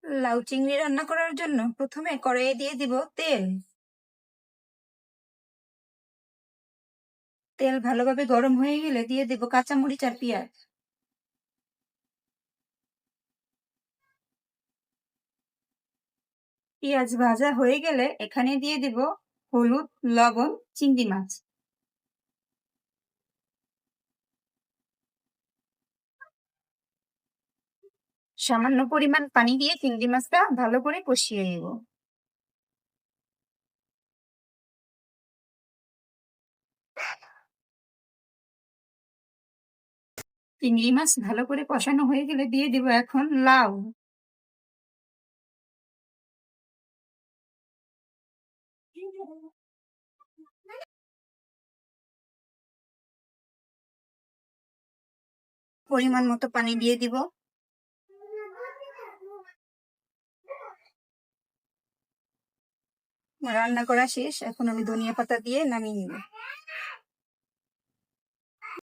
লাউ চিংড়ি রান্না করার জন্য প্রথমে কড়াইয়ে দিয়ে দিব তেল। তেল ভালোভাবে গরম হয়ে গেলে দিয়ে দিব কাঁচামরিচ আর পেঁয়াজ। পেঁয়াজ ভাজা হয়ে গেলে এখানে দিয়ে দিব হলুদ, লবণ, চিংড়ি মাছ। সামান্য পরিমাণ পানি দিয়ে চিংড়ি মাছটা ভালো করে কষিয়ে নেব। চিংড়ি মাছ ভালো করে কষানো হয়ে গেলে দিয়ে দিব এখন লাউ। পরিমাণ মতো পানি দিয়ে দিব। রান্না করা শেষ, এখন আমি ধনিয়া পাতা দিয়ে নামিয়ে নিব।